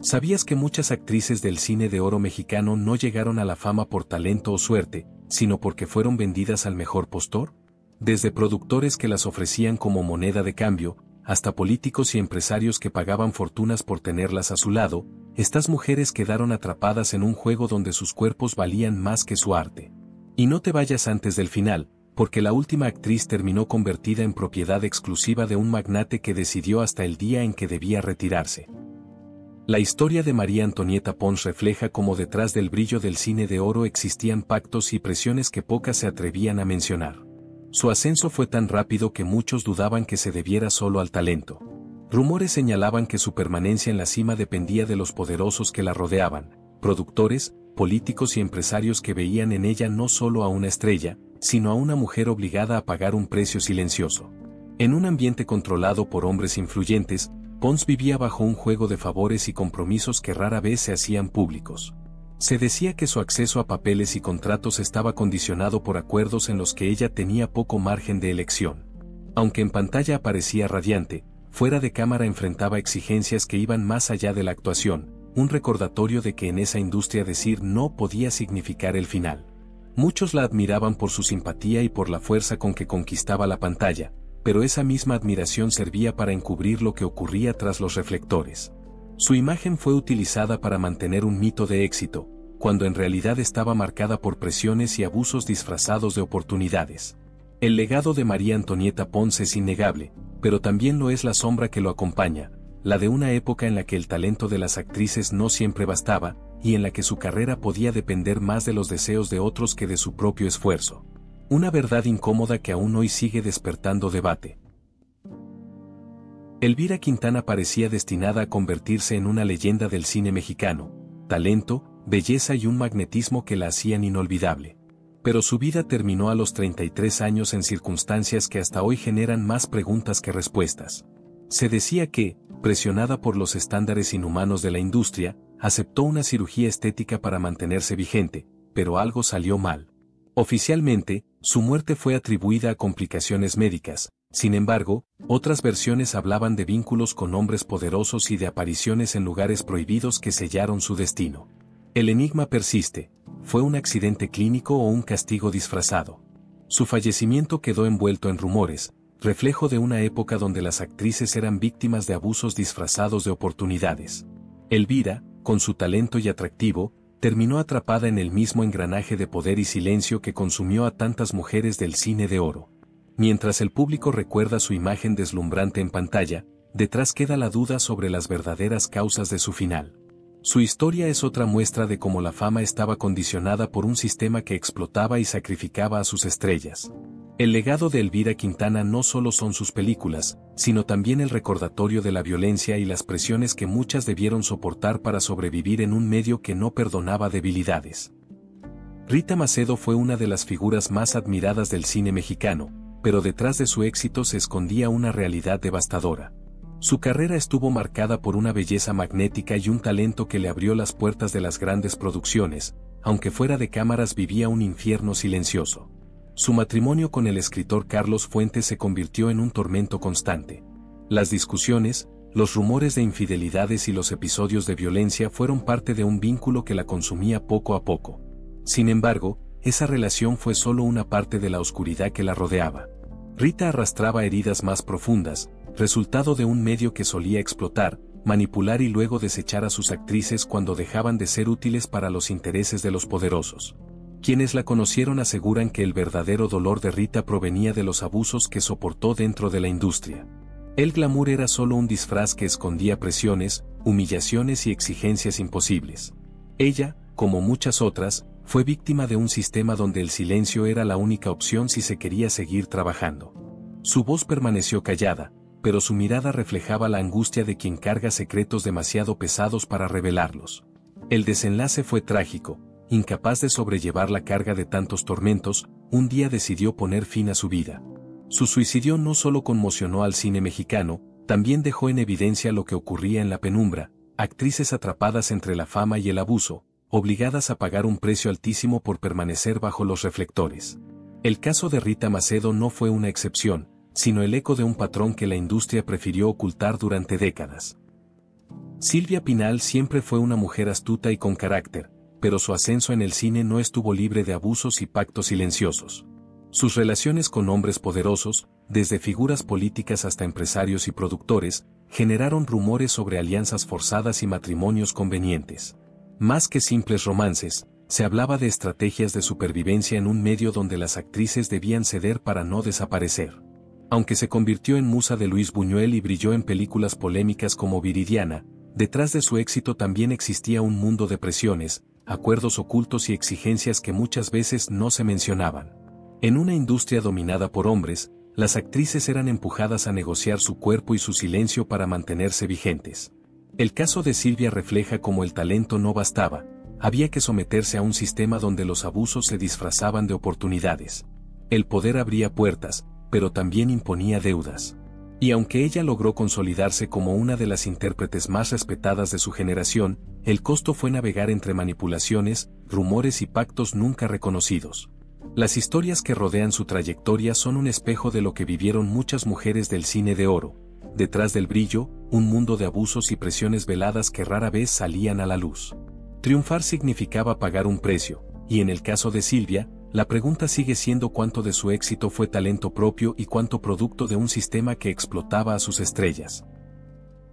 ¿Sabías que muchas actrices del cine de oro mexicano no llegaron a la fama por talento o suerte, sino porque fueron vendidas al mejor postor? Desde productores que las ofrecían como moneda de cambio, hasta políticos y empresarios que pagaban fortunas por tenerlas a su lado, estas mujeres quedaron atrapadas en un juego donde sus cuerpos valían más que su arte. Y no te vayas antes del final, porque la última actriz terminó convertida en propiedad exclusiva de un magnate que decidió hasta el día en que debía retirarse. La historia de María Antonieta Pons refleja cómo detrás del brillo del cine de oro existían pactos y presiones que pocas se atrevían a mencionar. Su ascenso fue tan rápido que muchos dudaban que se debiera solo al talento. Rumores señalaban que su permanencia en la cima dependía de los poderosos que la rodeaban, productores, políticos y empresarios que veían en ella no solo a una estrella, sino a una mujer obligada a pagar un precio silencioso. En un ambiente controlado por hombres influyentes, Pons vivía bajo un juego de favores y compromisos que rara vez se hacían públicos. Se decía que su acceso a papeles y contratos estaba condicionado por acuerdos en los que ella tenía poco margen de elección. Aunque en pantalla aparecía radiante, fuera de cámara enfrentaba exigencias que iban más allá de la actuación, un recordatorio de que en esa industria decir no podía significar el final. Muchos la admiraban por su simpatía y por la fuerza con que conquistaba la pantalla, pero esa misma admiración servía para encubrir lo que ocurría tras los reflectores. Su imagen fue utilizada para mantener un mito de éxito, cuando en realidad estaba marcada por presiones y abusos disfrazados de oportunidades. El legado de María Antonieta Pons es innegable, pero también lo es la sombra que lo acompaña, la de una época en la que el talento de las actrices no siempre bastaba, y en la que su carrera podía depender más de los deseos de otros que de su propio esfuerzo. Una verdad incómoda que aún hoy sigue despertando debate. Elvira Quintana parecía destinada a convertirse en una leyenda del cine mexicano, talento, belleza y un magnetismo que la hacían inolvidable. Pero su vida terminó a los 33 años en circunstancias que hasta hoy generan más preguntas que respuestas. Se decía que, presionada por los estándares inhumanos de la industria, aceptó una cirugía estética para mantenerse vigente, pero algo salió mal. Oficialmente, su muerte fue atribuida a complicaciones médicas. Sin embargo, otras versiones hablaban de vínculos con hombres poderosos y de apariciones en lugares prohibidos que sellaron su destino. El enigma persiste: ¿fue un accidente clínico o un castigo disfrazado? Su fallecimiento quedó envuelto en rumores, reflejo de una época donde las actrices eran víctimas de abusos disfrazados de oportunidades. Elvira, con su talento y atractivo, terminó atrapada en el mismo engranaje de poder y silencio que consumió a tantas mujeres del cine de oro. Mientras el público recuerda su imagen deslumbrante en pantalla, detrás queda la duda sobre las verdaderas causas de su final. Su historia es otra muestra de cómo la fama estaba condicionada por un sistema que explotaba y sacrificaba a sus estrellas. El legado de Elvira Quintana no solo son sus películas, sino también el recordatorio de la violencia y las presiones que muchas debieron soportar para sobrevivir en un medio que no perdonaba debilidades. Rita Macedo fue una de las figuras más admiradas del cine mexicano, pero detrás de su éxito se escondía una realidad devastadora. Su carrera estuvo marcada por una belleza magnética y un talento que le abrió las puertas de las grandes producciones, aunque fuera de cámaras vivía un infierno silencioso. Su matrimonio con el escritor Carlos Fuentes se convirtió en un tormento constante. Las discusiones, los rumores de infidelidades y los episodios de violencia fueron parte de un vínculo que la consumía poco a poco. Sin embargo, esa relación fue solo una parte de la oscuridad que la rodeaba. Rita arrastraba heridas más profundas, resultado de un medio que solía explotar, manipular y luego desechar a sus actrices cuando dejaban de ser útiles para los intereses de los poderosos. Quienes la conocieron aseguran que el verdadero dolor de Rita provenía de los abusos que soportó dentro de la industria. El glamour era solo un disfraz que escondía presiones, humillaciones y exigencias imposibles. Ella, como muchas otras, fue víctima de un sistema donde el silencio era la única opción si se quería seguir trabajando. Su voz permaneció callada, pero su mirada reflejaba la angustia de quien carga secretos demasiado pesados para revelarlos. El desenlace fue trágico. Incapaz de sobrellevar la carga de tantos tormentos, un día decidió poner fin a su vida. Su suicidio no solo conmocionó al cine mexicano, también dejó en evidencia lo que ocurría en la penumbra: actrices atrapadas entre la fama y el abuso, obligadas a pagar un precio altísimo por permanecer bajo los reflectores. El caso de Rita Macedo no fue una excepción, sino el eco de un patrón que la industria prefirió ocultar durante décadas. Silvia Pinal siempre fue una mujer astuta y con carácter, pero su ascenso en el cine no estuvo libre de abusos y pactos silenciosos. Sus relaciones con hombres poderosos, desde figuras políticas hasta empresarios y productores, generaron rumores sobre alianzas forzadas y matrimonios convenientes. Más que simples romances, se hablaba de estrategias de supervivencia en un medio donde las actrices debían ceder para no desaparecer. Aunque se convirtió en musa de Luis Buñuel y brilló en películas polémicas como Viridiana, detrás de su éxito también existía un mundo de presiones, acuerdos ocultos y exigencias que muchas veces no se mencionaban. En una industria dominada por hombres, las actrices eran empujadas a negociar su cuerpo y su silencio para mantenerse vigentes. El caso de Silvia refleja cómo el talento no bastaba, había que someterse a un sistema donde los abusos se disfrazaban de oportunidades. El poder abría puertas, pero también imponía deudas. Y aunque ella logró consolidarse como una de las intérpretes más respetadas de su generación, el costo fue navegar entre manipulaciones, rumores y pactos nunca reconocidos. Las historias que rodean su trayectoria son un espejo de lo que vivieron muchas mujeres del cine de oro. Detrás del brillo, un mundo de abusos y presiones veladas que rara vez salían a la luz. Triunfar significaba pagar un precio, y en el caso de Silvia, la pregunta sigue siendo cuánto de su éxito fue talento propio y cuánto producto de un sistema que explotaba a sus estrellas.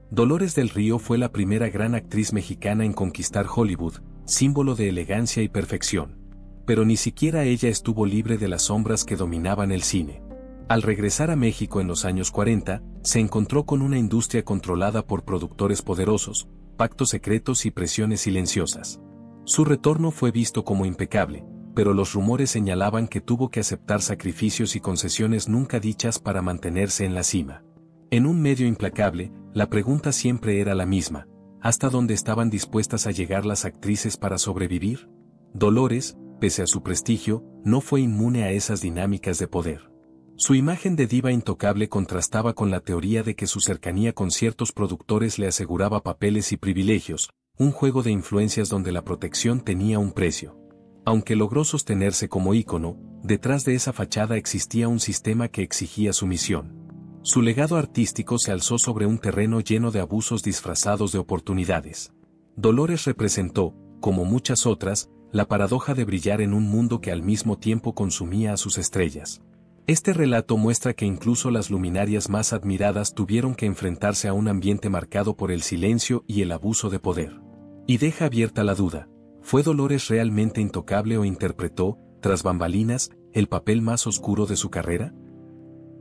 Dolores del Río fue la primera gran actriz mexicana en conquistar Hollywood, símbolo de elegancia y perfección. Pero ni siquiera ella estuvo libre de las sombras que dominaban el cine. Al regresar a México en los años 40, se encontró con una industria controlada por productores poderosos, pactos secretos y presiones silenciosas. Su retorno fue visto como impecable, pero los rumores señalaban que tuvo que aceptar sacrificios y concesiones nunca dichas para mantenerse en la cima. En un medio implacable, la pregunta siempre era la misma: ¿hasta dónde estaban dispuestas a llegar las actrices para sobrevivir? Dolores, pese a su prestigio, no fue inmune a esas dinámicas de poder. Su imagen de diva intocable contrastaba con la teoría de que su cercanía con ciertos productores le aseguraba papeles y privilegios, un juego de influencias donde la protección tenía un precio. Aunque logró sostenerse como ícono, detrás de esa fachada existía un sistema que exigía sumisión. Su legado artístico se alzó sobre un terreno lleno de abusos disfrazados de oportunidades. Dolores representó, como muchas otras, la paradoja de brillar en un mundo que al mismo tiempo consumía a sus estrellas. Este relato muestra que incluso las luminarias más admiradas tuvieron que enfrentarse a un ambiente marcado por el silencio y el abuso de poder. Y deja abierta la duda: ¿fue Dolores realmente intocable o interpretó, tras bambalinas, el papel más oscuro de su carrera?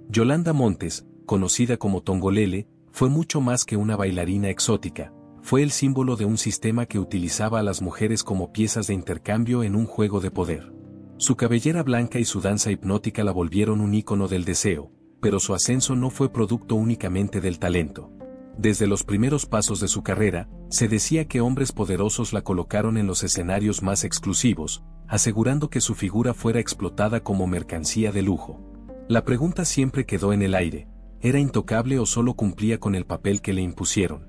Yolanda Montes, conocida como Tongolele, fue mucho más que una bailarina exótica. Fue el símbolo de un sistema que utilizaba a las mujeres como piezas de intercambio en un juego de poder. Su cabellera blanca y su danza hipnótica la volvieron un ícono del deseo, pero su ascenso no fue producto únicamente del talento. Desde los primeros pasos de su carrera, se decía que hombres poderosos la colocaron en los escenarios más exclusivos, asegurando que su figura fuera explotada como mercancía de lujo. La pregunta siempre quedó en el aire: ¿era intocable o solo cumplía con el papel que le impusieron?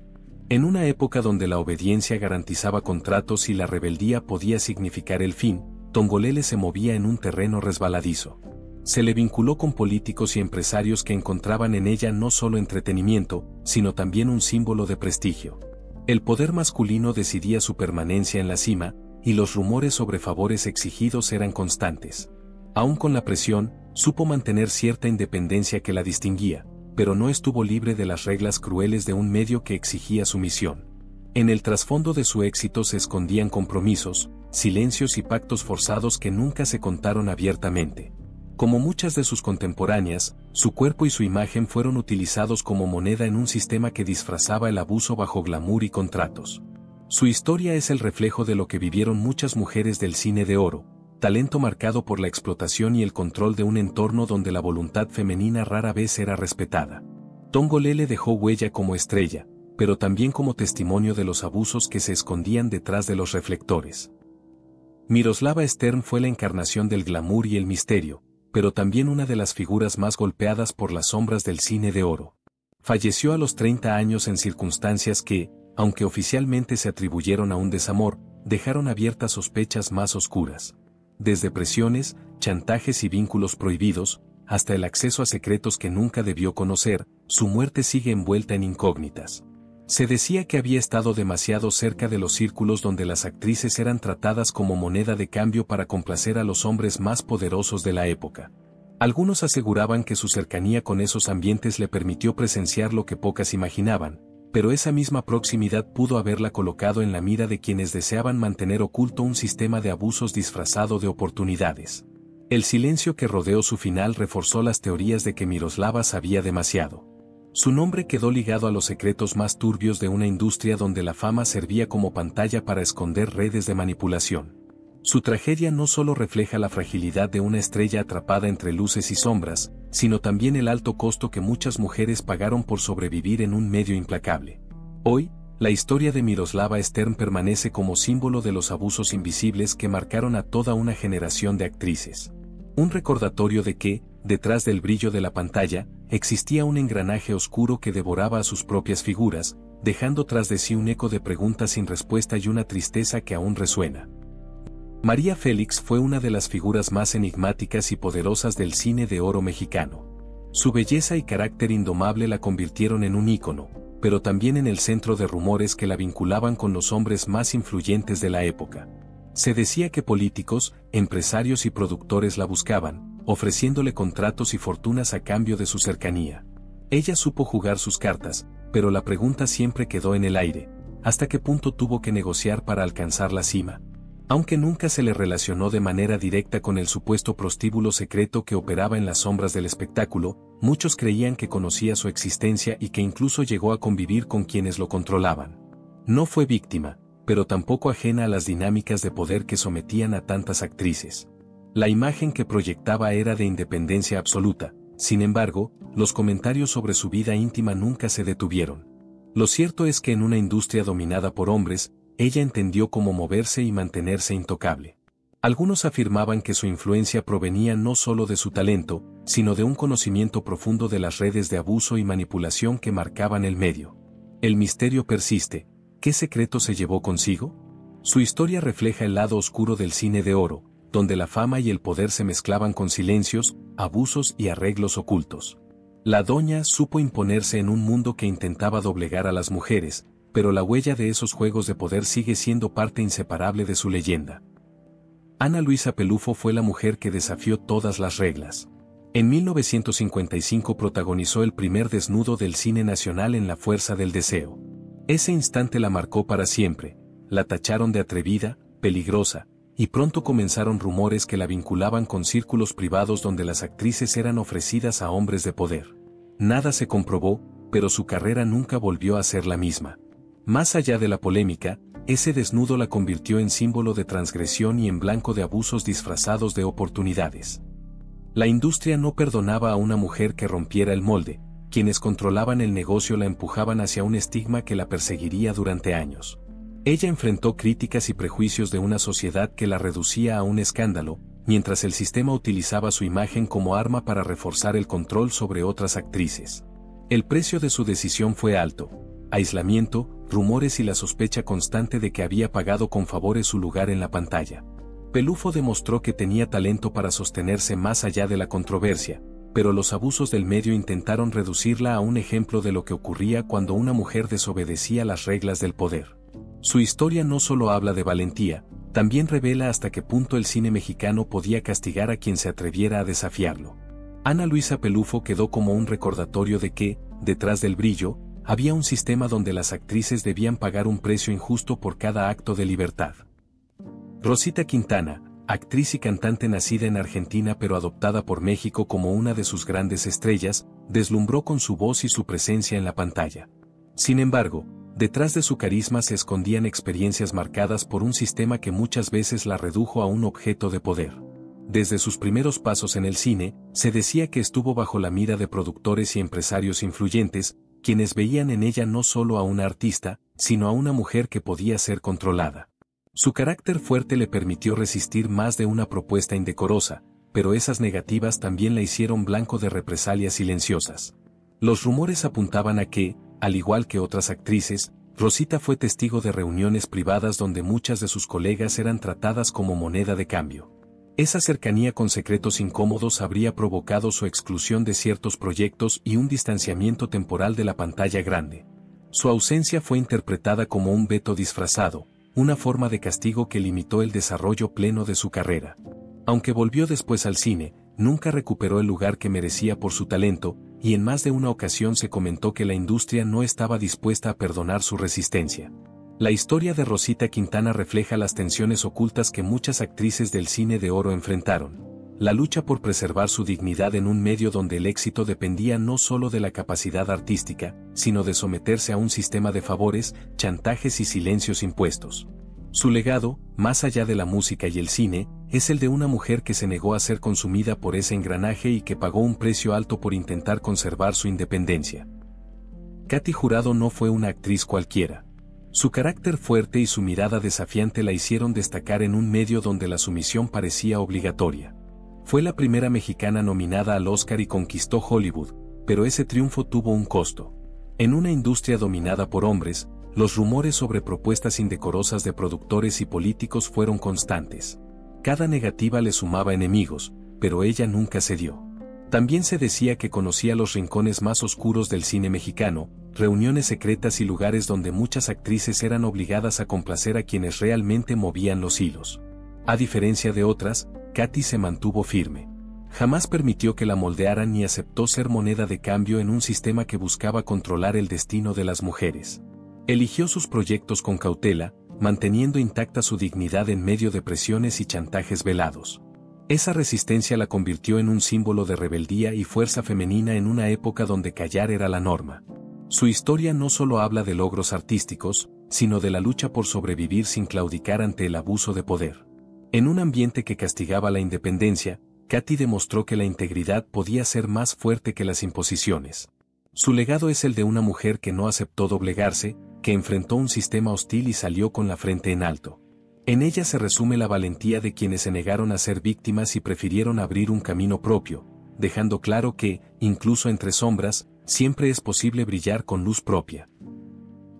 En una época donde la obediencia garantizaba contratos y la rebeldía podía significar el fin, Tongolele se movía en un terreno resbaladizo. Se le vinculó con políticos y empresarios que encontraban en ella no solo entretenimiento, sino también un símbolo de prestigio. El poder masculino decidía su permanencia en la cima, y los rumores sobre favores exigidos eran constantes. Aún con la presión, supo mantener cierta independencia que la distinguía, pero no estuvo libre de las reglas crueles de un medio que exigía sumisión. En el trasfondo de su éxito se escondían compromisos, silencios y pactos forzados que nunca se contaron abiertamente. Como muchas de sus contemporáneas, su cuerpo y su imagen fueron utilizados como moneda en un sistema que disfrazaba el abuso bajo glamour y contratos. Su historia es el reflejo de lo que vivieron muchas mujeres del cine de oro, talento marcado por la explotación y el control de un entorno donde la voluntad femenina rara vez era respetada. Tongolele dejó huella como estrella, pero también como testimonio de los abusos que se escondían detrás de los reflectores. Miroslava Stern fue la encarnación del glamour y el misterio, pero también una de las figuras más golpeadas por las sombras del cine de oro. Falleció a los 30 años en circunstancias que, aunque oficialmente se atribuyeron a un desamor, dejaron abiertas sospechas más oscuras. Desde presiones, chantajes y vínculos prohibidos, hasta el acceso a secretos que nunca debió conocer, su muerte sigue envuelta en incógnitas. Se decía que había estado demasiado cerca de los círculos donde las actrices eran tratadas como moneda de cambio para complacer a los hombres más poderosos de la época. Algunos aseguraban que su cercanía con esos ambientes le permitió presenciar lo que pocas imaginaban, pero esa misma proximidad pudo haberla colocado en la mira de quienes deseaban mantener oculto un sistema de abusos disfrazado de oportunidades. El silencio que rodeó su final reforzó las teorías de que Miroslava sabía demasiado. Su nombre quedó ligado a los secretos más turbios de una industria donde la fama servía como pantalla para esconder redes de manipulación. Su tragedia no solo refleja la fragilidad de una estrella atrapada entre luces y sombras, sino también el alto costo que muchas mujeres pagaron por sobrevivir en un medio implacable. Hoy, la historia de Miroslava Stern permanece como símbolo de los abusos invisibles que marcaron a toda una generación de actrices. Un recordatorio de que, detrás del brillo de la pantalla, existía un engranaje oscuro que devoraba a sus propias figuras, dejando tras de sí un eco de preguntas sin respuesta y una tristeza que aún resuena. María Félix fue una de las figuras más enigmáticas y poderosas del cine de oro mexicano. Su belleza y carácter indomable la convirtieron en un ícono, pero también en el centro de rumores que la vinculaban con los hombres más influyentes de la época. Se decía que políticos, empresarios y productores la buscaban, ofreciéndole contratos y fortunas a cambio de su cercanía. Ella supo jugar sus cartas, pero la pregunta siempre quedó en el aire: ¿hasta qué punto tuvo que negociar para alcanzar la cima? Aunque nunca se le relacionó de manera directa con el supuesto prostíbulo secreto que operaba en las sombras del espectáculo, muchos creían que conocía su existencia y que incluso llegó a convivir con quienes lo controlaban. No fue víctima, pero tampoco ajena a las dinámicas de poder que sometían a tantas actrices. La imagen que proyectaba era de independencia absoluta, sin embargo, los comentarios sobre su vida íntima nunca se detuvieron. Lo cierto es que en una industria dominada por hombres, ella entendió cómo moverse y mantenerse intocable. Algunos afirmaban que su influencia provenía no solo de su talento, sino de un conocimiento profundo de las redes de abuso y manipulación que marcaban el medio. El misterio persiste. ¿Qué secreto se llevó consigo? Su historia refleja el lado oscuro del cine de oro, donde la fama y el poder se mezclaban con silencios, abusos y arreglos ocultos. La doña supo imponerse en un mundo que intentaba doblegar a las mujeres, pero la huella de esos juegos de poder sigue siendo parte inseparable de su leyenda. Ana Luisa Pelufo fue la mujer que desafió todas las reglas. En 1955 protagonizó el primer desnudo del cine nacional en La Fuerza del Deseo. Ese instante la marcó para siempre, la tacharon de atrevida, peligrosa, y pronto comenzaron rumores que la vinculaban con círculos privados donde las actrices eran ofrecidas a hombres de poder. Nada se comprobó, pero su carrera nunca volvió a ser la misma. Más allá de la polémica, ese desnudo la convirtió en símbolo de transgresión y en blanco de abusos disfrazados de oportunidades. La industria no perdonaba a una mujer que rompiera el molde, quienes controlaban el negocio la empujaban hacia un estigma que la perseguiría durante años. Ella enfrentó críticas y prejuicios de una sociedad que la reducía a un escándalo, mientras el sistema utilizaba su imagen como arma para reforzar el control sobre otras actrices. El precio de su decisión fue alto: aislamiento, rumores y la sospecha constante de que había pagado con favores su lugar en la pantalla. Pelufo demostró que tenía talento para sostenerse más allá de la controversia, pero los abusos del medio intentaron reducirla a un ejemplo de lo que ocurría cuando una mujer desobedecía las reglas del poder. Su historia no solo habla de valentía, también revela hasta qué punto el cine mexicano podía castigar a quien se atreviera a desafiarlo. Ana Luisa Pelufo quedó como un recordatorio de que, detrás del brillo, había un sistema donde las actrices debían pagar un precio injusto por cada acto de libertad. Rosita Quintana, actriz y cantante nacida en Argentina pero adoptada por México como una de sus grandes estrellas, deslumbró con su voz y su presencia en la pantalla. Sin embargo, detrás de su carisma se escondían experiencias marcadas por un sistema que muchas veces la redujo a un objeto de poder. Desde sus primeros pasos en el cine, se decía que estuvo bajo la mira de productores y empresarios influyentes, quienes veían en ella no solo a una artista, sino a una mujer que podía ser controlada. Su carácter fuerte le permitió resistir más de una propuesta indecorosa, pero esas negativas también la hicieron blanco de represalias silenciosas. Los rumores apuntaban a que, al igual que otras actrices, Rosita fue testigo de reuniones privadas donde muchas de sus colegas eran tratadas como moneda de cambio. Esa cercanía con secretos incómodos habría provocado su exclusión de ciertos proyectos y un distanciamiento temporal de la pantalla grande. Su ausencia fue interpretada como un veto disfrazado, una forma de castigo que limitó el desarrollo pleno de su carrera. Aunque volvió después al cine, nunca recuperó el lugar que merecía por su talento, y en más de una ocasión se comentó que la industria no estaba dispuesta a perdonar su resistencia. La historia de Rosita Quintana refleja las tensiones ocultas que muchas actrices del cine de oro enfrentaron. La lucha por preservar su dignidad en un medio donde el éxito dependía no solo de la capacidad artística, sino de someterse a un sistema de favores, chantajes y silencios impuestos. Su legado, más allá de la música y el cine, es el de una mujer que se negó a ser consumida por ese engranaje y que pagó un precio alto por intentar conservar su independencia. Katy Jurado no fue una actriz cualquiera. Su carácter fuerte y su mirada desafiante la hicieron destacar en un medio donde la sumisión parecía obligatoria. Fue la primera mexicana nominada al Oscar y conquistó Hollywood, pero ese triunfo tuvo un costo. En una industria dominada por hombres, los rumores sobre propuestas indecorosas de productores y políticos fueron constantes. Cada negativa le sumaba enemigos, pero ella nunca cedió. También se decía que conocía los rincones más oscuros del cine mexicano, reuniones secretas y lugares donde muchas actrices eran obligadas a complacer a quienes realmente movían los hilos. A diferencia de otras, Katy se mantuvo firme. Jamás permitió que la moldearan ni aceptó ser moneda de cambio en un sistema que buscaba controlar el destino de las mujeres. Eligió sus proyectos con cautela, manteniendo intacta su dignidad en medio de presiones y chantajes velados. Esa resistencia la convirtió en un símbolo de rebeldía y fuerza femenina en una época donde callar era la norma. Su historia no solo habla de logros artísticos, sino de la lucha por sobrevivir sin claudicar ante el abuso de poder. En un ambiente que castigaba la independencia, Katy demostró que la integridad podía ser más fuerte que las imposiciones. Su legado es el de una mujer que no aceptó doblegarse, que enfrentó un sistema hostil y salió con la frente en alto. En ella se resume la valentía de quienes se negaron a ser víctimas y prefirieron abrir un camino propio, dejando claro que, incluso entre sombras, siempre es posible brillar con luz propia.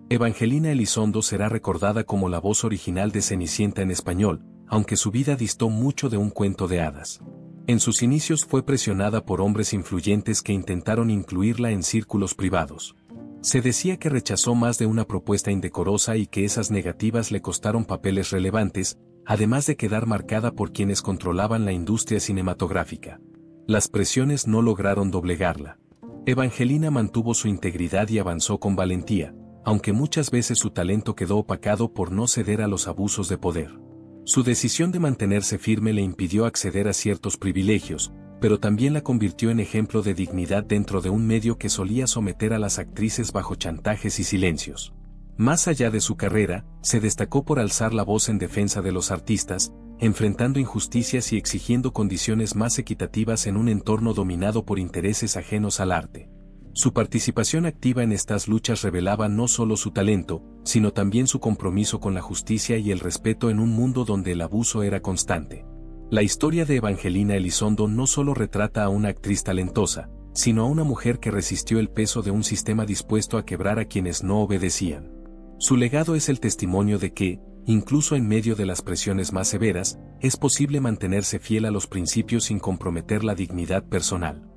Evangelina Elizondo será recordada como la voz original de Cenicienta en español, aunque su vida distó mucho de un cuento de hadas. En sus inicios fue presionada por hombres influyentes que intentaron incluirla en círculos privados. Se decía que rechazó más de una propuesta indecorosa y que esas negativas le costaron papeles relevantes, además de quedar marcada por quienes controlaban la industria cinematográfica. Las presiones no lograron doblegarla. Evangelina mantuvo su integridad y avanzó con valentía, aunque muchas veces su talento quedó opacado por no ceder a los abusos de poder. Su decisión de mantenerse firme le impidió acceder a ciertos privilegios, pero también la convirtió en ejemplo de dignidad dentro de un medio que solía someter a las actrices bajo chantajes y silencios. Más allá de su carrera, se destacó por alzar la voz en defensa de los artistas, enfrentando injusticias y exigiendo condiciones más equitativas en un entorno dominado por intereses ajenos al arte. Su participación activa en estas luchas revelaba no solo su talento, sino también su compromiso con la justicia y el respeto en un mundo donde el abuso era constante. La historia de Evangelina Elizondo no solo retrata a una actriz talentosa, sino a una mujer que resistió el peso de un sistema dispuesto a quebrar a quienes no obedecían. Su legado es el testimonio de que, incluso en medio de las presiones más severas, es posible mantenerse fiel a los principios sin comprometer la dignidad personal.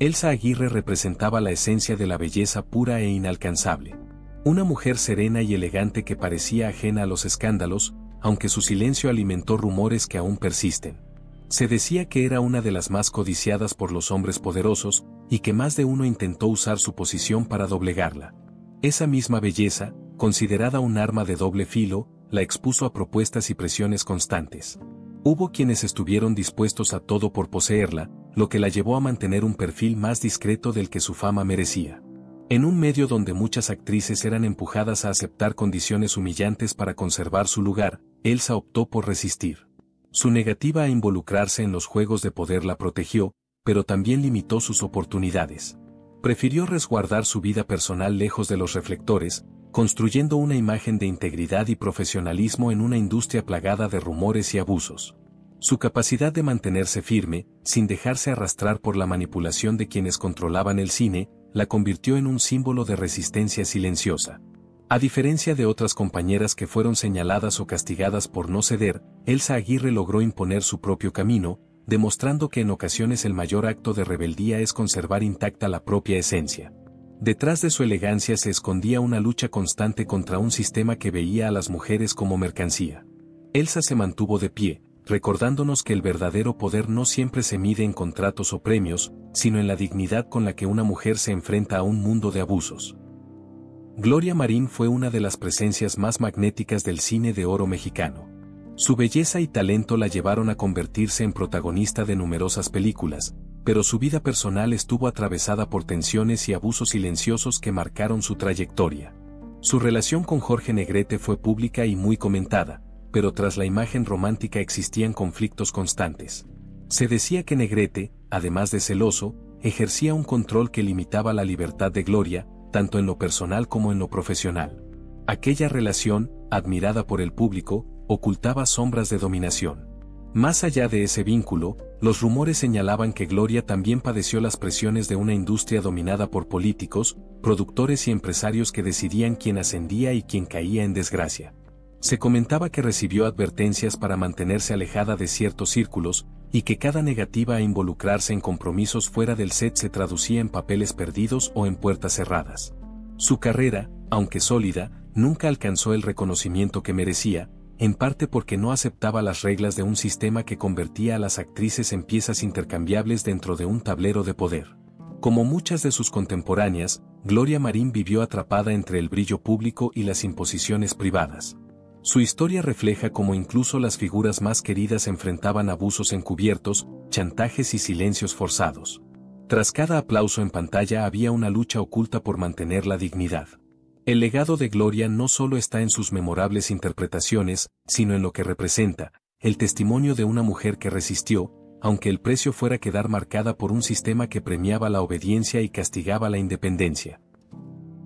Elsa Aguirre representaba la esencia de la belleza pura e inalcanzable. Una mujer serena y elegante que parecía ajena a los escándalos, aunque su silencio alimentó rumores que aún persisten. Se decía que era una de las más codiciadas por los hombres poderosos, y que más de uno intentó usar su posición para doblegarla. Esa misma belleza, considerada un arma de doble filo, la expuso a propuestas y presiones constantes. Hubo quienes estuvieron dispuestos a todo por poseerla, lo que la llevó a mantener un perfil más discreto del que su fama merecía. En un medio donde muchas actrices eran empujadas a aceptar condiciones humillantes para conservar su lugar, Elsa optó por resistir. Su negativa a involucrarse en los juegos de poder la protegió, pero también limitó sus oportunidades. Prefirió resguardar su vida personal lejos de los reflectores, construyendo una imagen de integridad y profesionalismo en una industria plagada de rumores y abusos. Su capacidad de mantenerse firme, sin dejarse arrastrar por la manipulación de quienes controlaban el cine, la convirtió en un símbolo de resistencia silenciosa. A diferencia de otras compañeras que fueron señaladas o castigadas por no ceder, Elsa Aguirre logró imponer su propio camino, demostrando que en ocasiones el mayor acto de rebeldía es conservar intacta la propia esencia. Detrás de su elegancia se escondía una lucha constante contra un sistema que veía a las mujeres como mercancía. Elsa se mantuvo de pie, recordándonos que el verdadero poder no siempre se mide en contratos o premios, sino en la dignidad con la que una mujer se enfrenta a un mundo de abusos. Gloria Marín fue una de las presencias más magnéticas del cine de oro mexicano. Su belleza y talento la llevaron a convertirse en protagonista de numerosas películas, pero su vida personal estuvo atravesada por tensiones y abusos silenciosos que marcaron su trayectoria. Su relación con Jorge Negrete fue pública y muy comentada, pero tras la imagen romántica existían conflictos constantes. Se decía que Negrete, además de celoso, ejercía un control que limitaba la libertad de Gloria, tanto en lo personal como en lo profesional. Aquella relación, admirada por el público, ocultaba sombras de dominación. Más allá de ese vínculo, los rumores señalaban que Gloria también padeció las presiones de una industria dominada por políticos, productores y empresarios que decidían quién ascendía y quién caía en desgracia. Se comentaba que recibió advertencias para mantenerse alejada de ciertos círculos, y que cada negativa a involucrarse en compromisos fuera del set se traducía en papeles perdidos o en puertas cerradas. Su carrera, aunque sólida, nunca alcanzó el reconocimiento que merecía, en parte porque no aceptaba las reglas de un sistema que convertía a las actrices en piezas intercambiables dentro de un tablero de poder. Como muchas de sus contemporáneas, Gloria Marín vivió atrapada entre el brillo público y las imposiciones privadas. Su historia refleja cómo incluso las figuras más queridas enfrentaban abusos encubiertos, chantajes y silencios forzados. Tras cada aplauso en pantalla había una lucha oculta por mantener la dignidad. El legado de Gloria no solo está en sus memorables interpretaciones, sino en lo que representa, el testimonio de una mujer que resistió, aunque el precio fuera quedar marcada por un sistema que premiaba la obediencia y castigaba la independencia.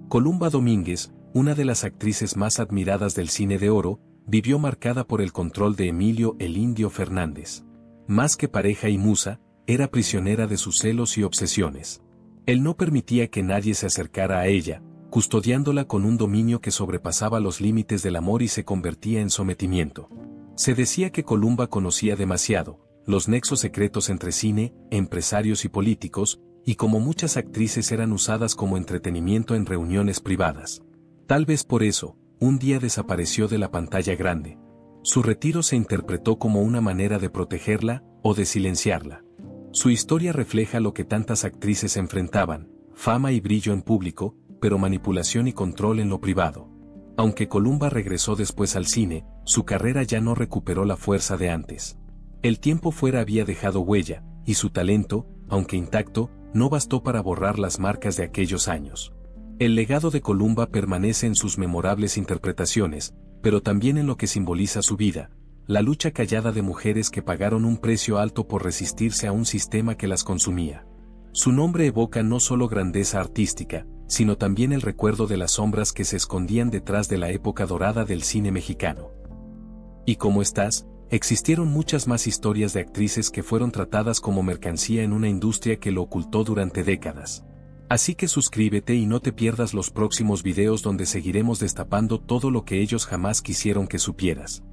Columba Domínguez, una de las actrices más admiradas del cine de oro, vivió marcada por el control de Emilio "el Indio" Fernández. Más que pareja y musa, era prisionera de sus celos y obsesiones. Él no permitía que nadie se acercara a ella, custodiándola con un dominio que sobrepasaba los límites del amor y se convertía en sometimiento. Se decía que Columba conocía demasiado los nexos secretos entre cine, empresarios y políticos, y como muchas actrices eran usadas como entretenimiento en reuniones privadas. Tal vez por eso, un día desapareció de la pantalla grande. Su retiro se interpretó como una manera de protegerla o de silenciarla. Su historia refleja lo que tantas actrices enfrentaban: fama y brillo en público, pero manipulación y control en lo privado. Aunque Columba regresó después al cine, su carrera ya no recuperó la fuerza de antes. El tiempo fuera había dejado huella, y su talento, aunque intacto, no bastó para borrar las marcas de aquellos años. El legado de Columba permanece en sus memorables interpretaciones, pero también en lo que simboliza su vida, la lucha callada de mujeres que pagaron un precio alto por resistirse a un sistema que las consumía. Su nombre evoca no solo grandeza artística, sino también el recuerdo de las sombras que se escondían detrás de la época dorada del cine mexicano. ¿Y cómo estás? Existieron muchas más historias de actrices que fueron tratadas como mercancía en una industria que lo ocultó durante décadas. Así que suscríbete y no te pierdas los próximos videos donde seguiremos destapando todo lo que ellos jamás quisieron que supieras.